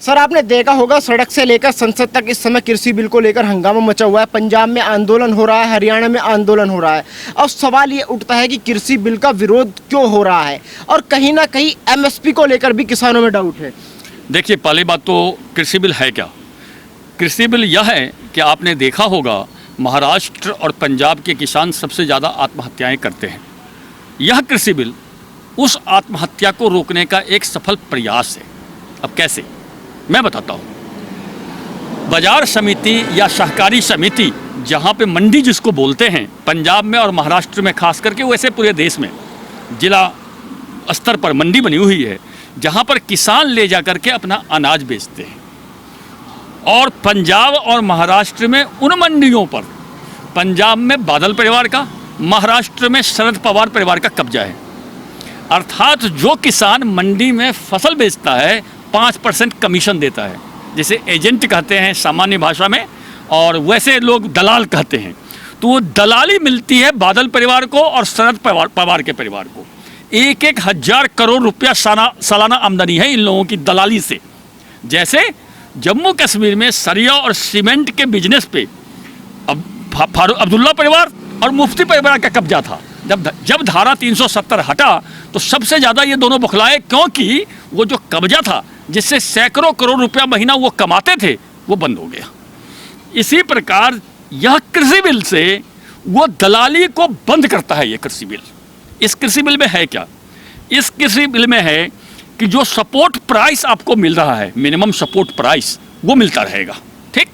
Sir आपने देखा होगा सड़क से लेकर संसद तक इस समय कृषि बिल को लेकर हंगामा मचा हुआ है। पंजाब में आंदोलन हो रहा है, हरियाणा में आंदोलन हो रहा है। अब सवाल ये उठता है कि कृषि बिल का विरोध क्यों हो रहा है और कहीं ना कहीं एमएसपी को लेकर भी किसानों में डाउट है। देखिए, पहली बात तो कृषि बिल है क्या? कृषि बिल यह है कि आपने देखा होगा महाराष्ट्र और पंजाब के किसान सबसे ज़्यादा आत्महत्याएं करते हैं। यह कृषि बिल उस आत्महत्या को रोकने का एक सफल प्रयास है। अब कैसे, मैं बताता हूँ। बाजार समिति या सहकारी समिति, जहाँ पे मंडी जिसको बोलते हैं, पंजाब में और महाराष्ट्र में खास करके, वैसे पूरे देश में जिला स्तर पर मंडी बनी हुई है, जहाँ पर किसान ले जा करके अपना अनाज बेचते हैं। और पंजाब और महाराष्ट्र में उन मंडियों पर पंजाब में बादल परिवार का, महाराष्ट्र में शरद पवार परिवार का कब्जा है। अर्थात जो किसान मंडी में फसल बेचता है 5% कमीशन देता है, जिसे एजेंट कहते हैं सामान्य भाषा में, और वैसे लोग दलाल कहते हैं। तो वो दलाली मिलती है बादल परिवार को और शरद पवार के परिवार को। 1-1 हज़ार करोड़ रुपया सालाना आमदनी है इन लोगों की दलाली से। जैसे जम्मू कश्मीर में सरिया और सीमेंट के बिजनेस पे अब्दुल्ला परिवार और मुफ्ती परिवार का कब्जा था। जब धारा 370 हटा तो सबसे ज़्यादा ये दोनों बौखलाए, क्योंकि वो जो कब्जा था जिससे सैकड़ों करोड़ रुपया महीना वो कमाते थे, वो बंद हो गया। इसी प्रकार यह कृषि बिल से वो दलाली को बंद करता है। ये कृषि बिल, इस कृषि बिल में है क्या? इस कृषि बिल में है कि जो सपोर्ट प्राइस आपको मिल रहा है, मिनिमम सपोर्ट प्राइस, वो मिलता रहेगा। ठीक।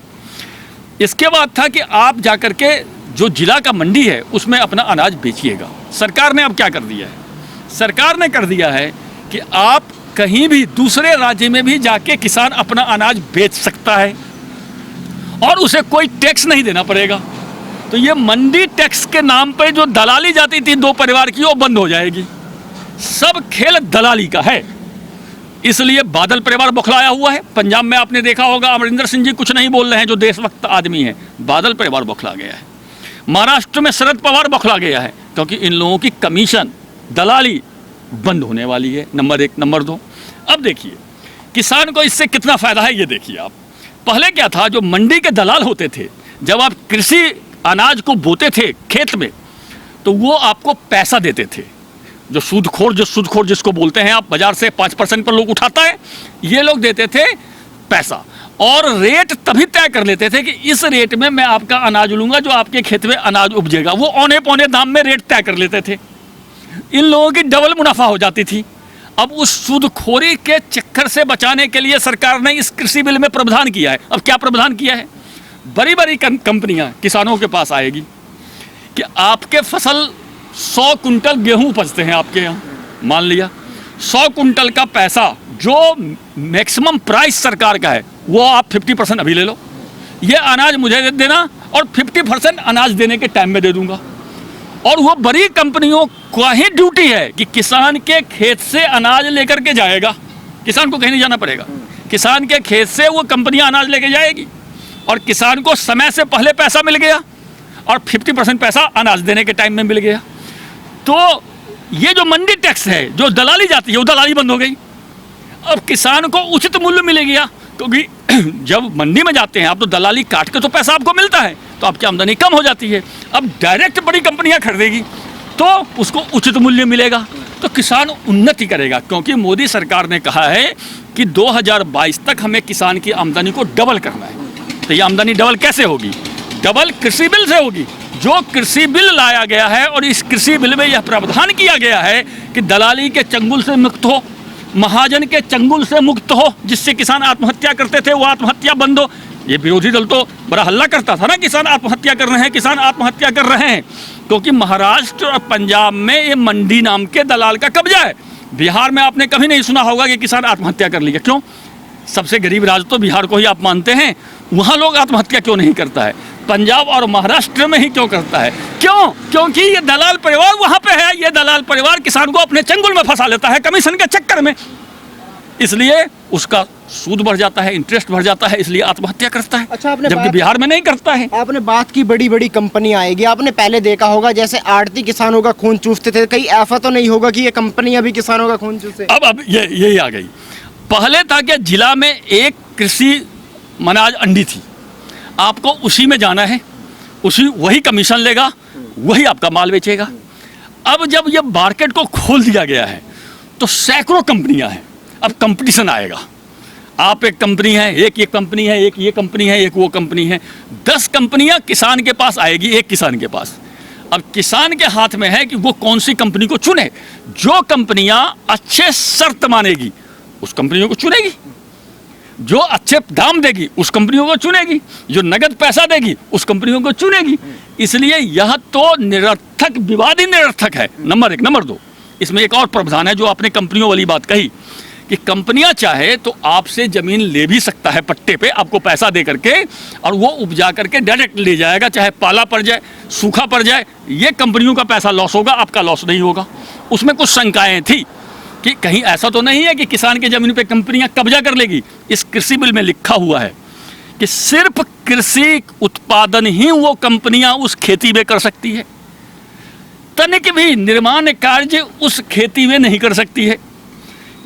इसके बाद था कि आप जाकर के जो जिला का मंडी है उसमें अपना अनाज बेचिएगा। सरकार ने अब क्या कर दिया है? सरकार ने कर दिया है कि आप कहीं भी दूसरे राज्य में भी जाके किसान अपना अनाज बेच सकता है और उसे कोई टैक्स नहीं देना पड़ेगा। तो ये मंडी टैक्स के नाम पे जो दलाली जाती थी दो परिवार की, वो बंद हो जाएगी। सब खेल दलाली का है। इसलिए बादल परिवार बौखलाया हुआ है। पंजाब में आपने देखा होगा अमरिंदर सिंह जी कुछ नहीं बोल रहे हैं, जो देशभक्त आदमी है। बादल परिवार बौखला गया है। महाराष्ट्र में शरद पवार बौखला गया है, क्योंकि इन लोगों की कमीशन दलाली बंद होने वाली है। नंबर 1। नंबर 2, अब देखिए किसान को इससे कितना फ़ायदा है, ये देखिए आप। पहले क्या था, जो मंडी के दलाल होते थे, जब आप कृषि अनाज को बोते थे खेत में, तो वो आपको पैसा देते थे। जो सूदखोर जिसको बोलते हैं आप, बाजार से 5% पर लोग उठाता है, ये लोग देते थे पैसा। और रेट तभी तय कर लेते थे कि इस रेट में मैं आपका अनाज लूँगा, जो आपके खेत में अनाज उपजेगा। वो औने पौने दाम में रेट तय कर लेते थे। इन लोगों की डबल मुनाफा हो जाती थी। अब उस सूदखोरी के चक्कर से बचाने के लिए सरकार ने इस कृषि बिल में प्रावधान किया है। अब क्या प्रावधान किया है? बड़ी बड़ी कंपनियां किसानों के पास आएगी कि आपके फसल 100 कुंटल गेहूं उपजते हैं आपके यहाँ, मान लिया 100 कुंटल का पैसा जो मैक्सिमम प्राइस सरकार का है, वो आप 50% अभी ले लो। ये अनाज मुझे दे देना और 50% अनाज देने के टाइम में दे दूंगा। और वो बड़ी कंपनियों का ही ड्यूटी है कि किसान के खेत से अनाज लेकर के जाएगा। किसान को कहीं नहीं जाना पड़ेगा। किसान के खेत से वो कंपनियां अनाज लेके जाएगी और किसान को समय से पहले पैसा मिल गया और 50% पैसा अनाज देने के टाइम में मिल गया। तो ये जो मंडी टैक्स है, जो दलाली जाती है, वो दलाली बंद हो गई। अब किसान को उचित मूल्य मिल गया, क्योंकि जब मंडी में जाते हैं आप तो दलाली काट के तो पैसा आपको मिलता है, तो आपकी आमदनी कम हो जाती है। अब डायरेक्ट बड़ी कंपनियां खरीदेगी तो उसको उचित मूल्य मिलेगा, तो किसान उन्नति करेगा। क्योंकि मोदी सरकार ने कहा है कि 2022 तक हमें किसान की आमदनी को डबल करना है। तो ये आमदनी डबल कैसे होगी? डबल कृषि बिल से होगी। जो कृषि बिल लाया गया है और इस कृषि बिल में यह प्रावधान किया गया है कि दलाली के चंगुल से मुक्त हो, महाजन के चंगुल से मुक्त हो, जिससे किसान आत्महत्या करते थे वो आत्महत्या बंद हो। ये विरोधी दल तो बड़ा हल्ला करता था ना, किसान आत्महत्या कर रहे हैं, किसान आत्महत्या कर रहे हैं, क्योंकि महाराष्ट्र और पंजाब में ये मंडी नाम के दलाल का कब्जा है। बिहार में आपने कभी नहीं सुना होगा कि किसान आत्महत्या कर लिया। क्यों? सबसे गरीब राज्य तो बिहार को ही आप मानते हैं, वहाँ लोग आत्महत्या क्यों नहीं करता है? पंजाब और महाराष्ट्र में ही क्यों करता है? क्यों? क्योंकि ये दलाल परिवार वहाँ पे है। ये दलाल परिवार किसान को अपने चंगुल में फंसा लेता है कमीशन के चक्कर में, इसलिए उसका सूद बढ़ जाता है, इंटरेस्ट बढ़ जाता है, इसलिए आत्महत्या करता है। अच्छा, जबकि बिहार में नहीं करता है। आपने बात की बड़ी बड़ी कंपनी आएगी। आपने पहले देखा होगा जैसे आड़ती किसानों का खून चूसते थे, कहीं ऐसा तो नहीं होगा कि ये कंपनियां भी किसानों का खून चूसे? अब ये आ गई। पहले था कि जिला में एक कृषि अनाज अंडी थी, आपको उसी में जाना है, वही कमीशन लेगा, वही आपका माल बेचेगा। अब जब ये मार्केट को खोल दिया गया है तो सैकड़ों कंपनियां हैं, अब कंपटीशन आएगा। आप एक कंपनी है, एक ये कंपनी है, एक ये कंपनी है, एक वो कंपनी है, 10 कंपनियां किसान के पास आएगी, एक किसान के पास। अब किसान के हाथ में है कि वो कौन सी कंपनी को चुने। जो कंपनियां अच्छे शर्त मानेगी उस कंपनियों को चुनेगी, जो अच्छे दाम देगी उस कंपनियों को चुनेगी, जो नगद पैसा देगी उस कंपनियों को चुनेगी। इसलिए यह तो निरर्थक, विवाद ही निरर्थक है, नंबर 1। नंबर 2, इसमें एक और प्रावधान है जो आपने कंपनियों वाली बात कही कि कंपनियां चाहे तो आपसे ज़मीन ले भी सकता है पट्टे पे, आपको पैसा दे करके, और वो उपजा करके डायरेक्ट ले जाएगा, चाहे पाला पड़ जाए, सूखा पड़ जाए। ये कंपनियों का पैसा लॉस होगा, आपका लॉस नहीं होगा। उसमें कुछ शंकाएं थी कि कहीं ऐसा तो नहीं है कि किसान की ज़मीन पे कंपनियां कब्जा कर लेगी। इस कृषि बिल में लिखा हुआ है कि सिर्फ कृषि उत्पादन ही वो कंपनियां उस खेती में कर सकती है, तनिक भी निर्माण कार्य उस खेती में नहीं कर सकती है।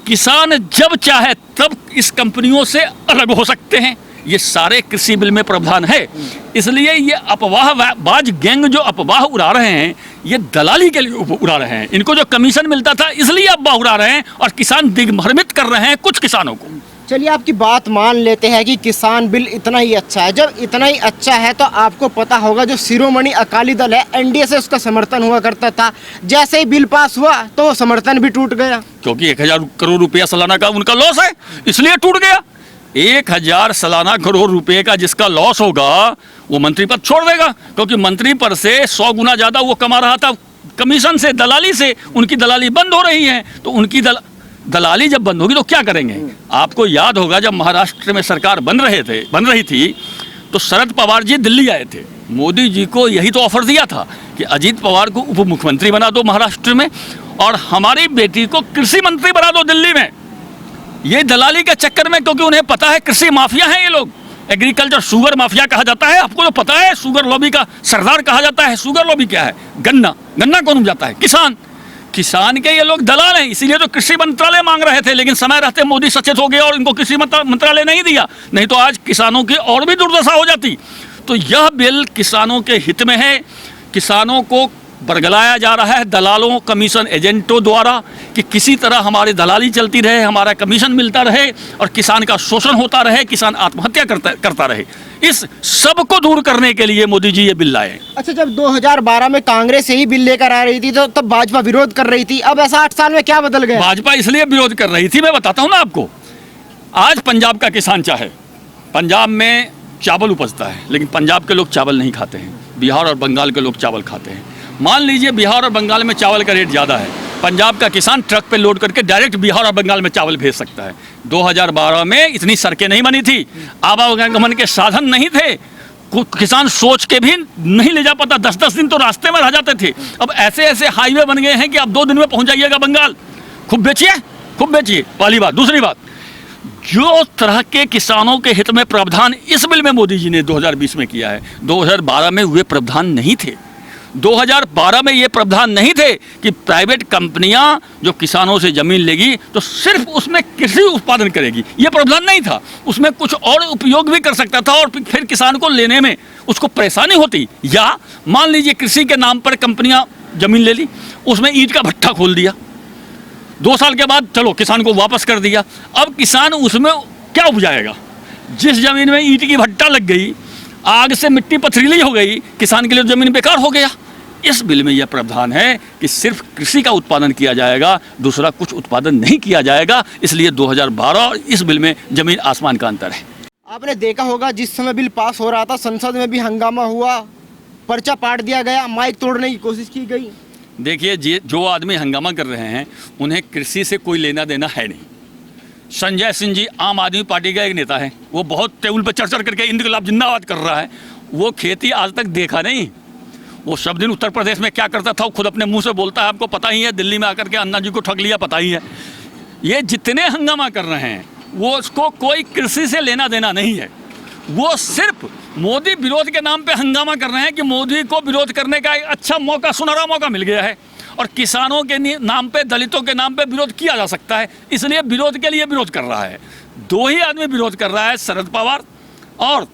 किसान जब चाहे तब इस कंपनियों से अलग हो सकते हैं। ये सारे कृषि बिल में प्रावधान है। इसलिए ये अफवाहबाज गैंग जो अफवाह उड़ा रहे हैं, ये दलाली के लिए उड़ा रहे हैं। इनको जो कमीशन मिलता था इसलिए अफवाह उड़ा रहे हैं, और किसान दिग्भ्रमित कर रहे हैं कुछ किसानों को। चलिए आपकी बात मान लेते हैं कि किसान बिल इतना ही अच्छा है। जब इतना ही अच्छा है तो आपको पता होगा जो शिरोमणि अकाली दल है, एनडीए से उसका समर्थन हुआ करता था, जैसे ही बिल पास हुआ तो वो समर्थन भी टूट गया, क्योंकि 1000 करोड़ रुपया सालाना का उनका लॉस है, इसलिए टूट गया। 1000 सालाना करोड़ रुपए का जिसका लॉस होगा वो मंत्री पद छोड़ देगा, क्योंकि मंत्री पद से 100 गुना ज़्यादा वो कमा रहा था कमीशन से, दलाली से। उनकी दलाली बंद हो रही है, तो उनकी दलाली जब बंद होगी तो क्या करेंगे। आपको याद होगा जब महाराष्ट्र में सरकार बन रही थी तो शरद पवार जी दिल्ली आए थे, मोदी जी को यही तो ऑफर दिया था कि अजीत पवार को उप मुख्यमंत्री बना दो महाराष्ट्र में, और हमारी बेटी को कृषि मंत्री बना दो दिल्ली में। ये दलाली के चक्कर में, क्योंकि उन्हें पता है कृषि माफिया हैं ये लोग, एग्रीकल्चर शुगर माफिया कहा जाता है। आपको तो पता है शुगर लॉबी का सरदार कहा जाता है। शुगर लॉबी क्या है? गन्ना कौन उपजाता है? किसान के ये लोग दलाल हैं। इसीलिए तो कृषि मंत्रालय मांग रहे थे, लेकिन समय रहते मोदी सचेत हो गए और इनको कृषि मंत्रालय नहीं दिया, नहीं तो आज किसानों की और भी दुर्दशा हो जाती। तो यह बिल किसानों के हित में है। किसानों को बरगलाया जा रहा है दलालों, कमीशन एजेंटों द्वारा, कि किसी तरह हमारी दलाली चलती रहे, हमारा कमीशन मिलता रहे और किसान का शोषण होता रहे, किसान आत्महत्या करता रहे। इस सब को दूर करने के लिए मोदी जी ये बिल लाए। अच्छा, जब 2012 में कांग्रेस यही बिल लेकर आ रही थी तो तब भाजपा विरोध कर रही थी, अब ऐसा 8 साल में क्या बदल गया? भाजपा इसलिए विरोध कर रही थी, मैं बताता हूँ ना आपको। आज पंजाब का किसान चाहे, पंजाब में चावल उपजता है, लेकिन पंजाब के लोग चावल नहीं खाते हैं, बिहार और बंगाल के लोग चावल खाते हैं। मान लीजिए बिहार और बंगाल में चावल का रेट ज़्यादा है, पंजाब का किसान ट्रक पे लोड करके डायरेक्ट बिहार और बंगाल में चावल भेज सकता है। 2012 में इतनी सड़कें नहीं बनी थी, आवागमन के साधन नहीं थे, किसान सोच के भी नहीं ले जा पाता, 10-10 दिन तो रास्ते में रह जाते थे। अब ऐसे ऐसे हाईवे बन गए हैं कि आप 2 दिन में पहुंच जाइएगा बंगाल। खूब बेचिए, पहली बात। दूसरी बात, जो तरह के किसानों के हित में प्रावधान इस बिल में मोदी जी ने 2020 में किया है, 2012 में हुए प्रावधान नहीं थे। 2012 में ये प्रावधान नहीं थे कि प्राइवेट कंपनियां जो किसानों से ज़मीन लेगी तो सिर्फ उसमें कृषि उत्पादन करेगी, ये प्रावधान नहीं था। उसमें कुछ और उपयोग भी कर सकता था और फिर किसान को लेने में उसको परेशानी होती। या मान लीजिए कृषि के नाम पर कंपनियां ज़मीन ले ली, उसमें ईंट का भट्ठा खोल दिया, 2 साल के बाद चलो किसान को वापस कर दिया। अब किसान उसमें क्या उपजाएगा? जिस ज़मीन में ईंट की भट्टा लग गई, आग से मिट्टी पथरीली हो गई, किसान के लिए ज़मीन बेकार हो गया। इस बिल में यह प्रावधान है कि सिर्फ कृषि का उत्पादन किया जाएगा, दूसरा कुछ उत्पादन नहीं किया जाएगा। इसलिए 2012 और इस बिल में जमीन आसमान का अंतर है। आपने देखा होगा जिस समय बिल पास हो रहा था संसद में भी हंगामा हुआ, पर्चा पाट दिया गया, माइक तोड़ने की कोशिश की गई। देखिए, जो आदमी हंगामा कर रहे हैं उन्हें कृषि से कोई लेना देना है नहीं। संजय सिंह जी आम आदमी पार्टी का एक नेता है, वो बहुत टेबल पर चढ़ करके इनकलाब जिंदाबाद कर रहा है। वो खेती आज तक देखा नहीं। वो सब दिन उत्तर प्रदेश में क्या करता था वो खुद अपने मुंह से बोलता है, आपको पता ही है। दिल्ली में आकर के अन्ना जी को ठग लिया, पता ही है। ये जितने हंगामा कर रहे हैं वो उसको कोई कृषि से लेना देना नहीं है। वो सिर्फ मोदी विरोध के नाम पे हंगामा कर रहे हैं कि मोदी को विरोध करने का एक अच्छा मौका, सुनहरा मौका मिल गया है। और किसानों के नाम पे, दलितों के नाम पे विरोध किया जा सकता है। इसलिए विरोध के लिए विरोध कर रहा है। दो ही आदमी विरोध कर रहा है, शरद पवार और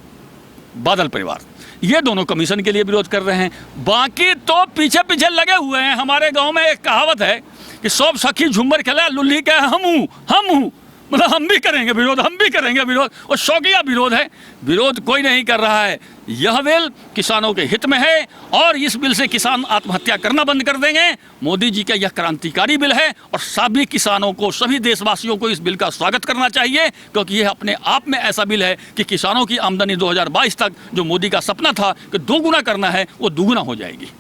बादल परिवार। ये दोनों कमीशन के लिए विरोध कर रहे हैं। बाकी तो पीछे पीछे लगे हुए हैं। हमारे गांव में एक कहावत है कि सब सखी झुम्बर खेला, लुल्ली कहे हम हूँ, मतलब हम भी करेंगे विरोध, हम भी करेंगे विरोध। और शौकिया विरोध है, विरोध कोई नहीं कर रहा है। यह बिल किसानों के हित में है और इस बिल से किसान आत्महत्या करना बंद कर देंगे। मोदी जी का यह क्रांतिकारी बिल है और सभी किसानों को, सभी देशवासियों को इस बिल का स्वागत करना चाहिए, क्योंकि यह अपने आप में ऐसा बिल है कि किसानों की आमदनी 2022 तक जो मोदी का सपना था कि दोगुना करना है, वो दोगुना हो जाएगी।